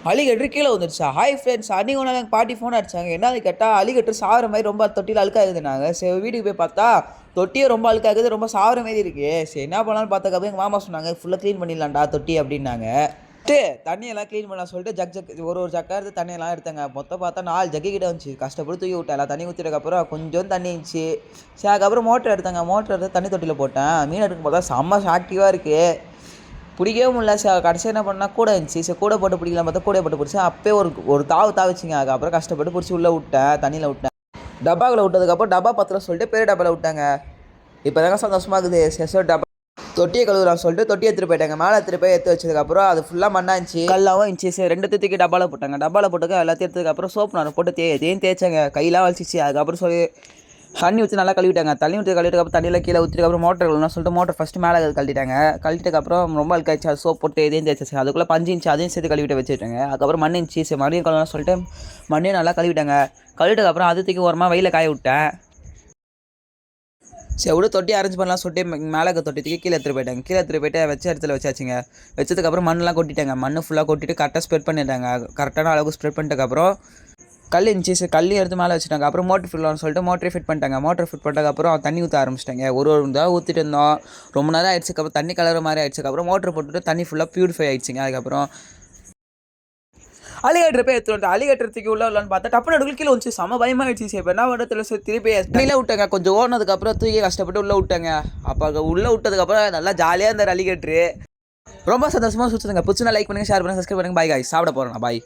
Alligator கீழே வந்துருச்சா? Hi friends, அன்றைக்கி ஒன்று எங்கள் பாட்டி ஃபோன் அடிச்சாங்க. என்னது கேட்டால் அலிகேட்டர் சாகிற மாதிரி ரொம்ப தொட்டியில் அழுக்காகுதுனாங்க. சரி வீட்டுக்கு போய் பார்த்தா தொட்டியே ரொம்ப அழுக்காகுது, ரொம்ப சாகிற மாரி இருக்குது. சரி என்ன பண்ணலான்னு பார்த்ததுக்கப்புறம் எங்கள் மாமா சொன்னாங்க ஃபுல்லாக க்ளீன் பண்ணிடலாம்டா தொட்டி அப்படின்னாங்க. தண்ணியெல்லாம் க்ளீன் பண்ணலாம் சொல்லிட்டு ஜக் ஒரு ஜக்கா எடுத்து தண்ணியெல்லாம் எடுத்தாங்க. மொத்தம் பார்த்தா 4 ஜக்கு கிட்ட வந்துச்சு. கஷ்டப்பட்டு தூக்கி விட்டேன். எல்லாம் தண்ணி ஊற்றினதுக்கப்புறம் கொஞ்சம் தண்ணி இருந்துச்சு. சரி அதுக்கப்புறம் மோட்டர் எடுத்தாங்க. மோட்டர் எடுத்து தண்ணி தொட்டியில் போட்டேன். மீன் எடுக்கும் பார்த்தா செம்ம ஆக்டிவாக இருக்குது. பிடிக்கவே முடியல. சார் கடைசியாக என்ன பண்ணால் கூட இருந்துச்சு. சரி கூட போட்டு பிடிக்கலாம் பார்த்தா கூட போட்டு பிடிச்சி அப்போயே ஒரு தாவிச்சிங்க. அதுக்கப்புறம் கஷ்டப்பட்டு பிடிச்சி உள்ளே விட்டேன், தண்ணியில் விட்டேன். டப்பாவில் விட்டதுக்கப்புறம் டப்பா பத்தில் சொல்லிட்டு பெரிய டப்பாவில் விட்டாங்க. இப்போ தாங்க சந்தோஷமாக இருக்குது. செசோ டப்பா தொட்டியை கழுவுறான்னு சொல்லிட்டு தொட்டி எடுத்துகிட்டு போயிட்டாங்க. மேலே எடுத்துகிட்டு போய் எடுத்து வச்சதுக்கப்புறம் அது ஃபுல்லாக மண்ணா இருந்துச்சு, கல்லாவும் இருந்துச்சு. சரி 2 தூக்கி டப்பாவில் போட்டாங்க. டப்பாவில் போட்டுக்க எல்லாத்தையும் எடுத்ததுக்கப்புறம் சோப்பு நான் போட்டு தேய்ச்சாங்க. கையெல்லாம் வலிச்சிச்சு. அதுக்கப்புறம் சொல்லி தண்ணி ஊற்றி நல்லா கழுவிட்டாங்க. தண்ணி ஊற்றி கழுவிட்டதுக்கப்புறம் தண்ணியில் கீழே ஊற்றிட்டுக்கப்புறம் மோட்டர் கழுவணும்னு சொல்லிட்டு மோட்டர் ஃபஸ்ட்டு மேலே கழட்டிட்டாங்க. கழட்டிட்டதுக்கப்புறம் ரொம்ப அழுக்காச்சு. அது சோப் போட்டு இதையும் தேய்ச்சி அதுக்குள்ளே பஞ்சு இருந்துச்சு, அதையும் சேர்த்து கழுவிட்டு வச்சுட்டாங்க. அதுக்கப்புறம் மண் இருந்துச்சு. சரி மறுபடியும் கழுவணும்னு சொல்லிட்டு மண்ணையும் நல்லா கழுவிட்டாங்க. கழுவிட்டதுக்கப்புறம் அது தூக்கி ஓரமாக வெயில காய விட்டேன். சரி விட தொட்டி அரேஞ்ச் பண்ணலாம் சொல்லிட்டு மேலே தொட்டி தூக்கி கீழே எடுத்துகிட்டு போயிட்டாங்க. கீழே எடுத்துகிட்டு போயிட்டு வச்ச இடத்துல வச்சாச்சுங்க. வச்சதுக்கப்புறம் மண்ணெலாம் கொட்டிட்டாங்க. மண் ஃபுல்லாக கொட்டிட்டு கரெக்டாக ஸ்ப்ரெட் பண்ணிட்டாங்க. கரெக்டான அளவுக்கு ஸ்ப்ரெட் பண்ணிட்டதுக்கப்புறம் கல் இருந்துச்சு. சரி கல் எடுத்து மேலே வச்சுட்டாங்க. அப்புறம் மோட்டர் ஃபிட் பண்ணணும்னு சொல்லிட்டு மோட்டரை ஃபிட் பண்ணிட்டாங்க. மோட்டர் ஃபிட் பண்ணதுக்கப்புறம் தண்ணி ஊற்ற ஆரம்பிச்சிட்டாங்க. ஒரு தான் ஊற்றிட்டு இருந்தோம். ரொம்ப நேரம் ஆயிடுச்சுக்கப்புறம் தண்ணி கலர் மாதிரி ஆயிடுச்சுக்கப்புறம் மோட்டர் போட்டுட்டு தண்ணி ஃபுல்லாக ப்யூரிஃபை ஆயிடுச்சுங்க. அதுக்கப்புறம் அலிகேட்டர் போய் எடுத்து வந்து அலிகேட்டர் உள்ள வரலான்னு பார்த்தா டப்பு நடுவில் கீழே வந்துச்சு. செம பயமாகிடுச்சு. சரி இப்போ என்ன இடத்துல சரி திருப்பி தண்ணியில் விட்டாங்க. கொஞ்சம் ஓடினதுக்கப்புறம் தூக்கி கஷ்டப்பட்டு உள்ளே விட்டாங்க. அப்போ உள்ளே விட்டதுக்கப்புறம் நல்லா ஜாலியாக இருந்தார் அலிகேட்டரு. ரொம்ப சந்தோஷமாக சுற்றுதுங்க. பிடிச்சுனா லைக் பண்ணுங்கள், ஷேர் பண்ணுங்கள், சப்ஸ்கிரைப் பண்ணுங்கள். பாய் காய், சாப்பிட போகிறேன் பாய்.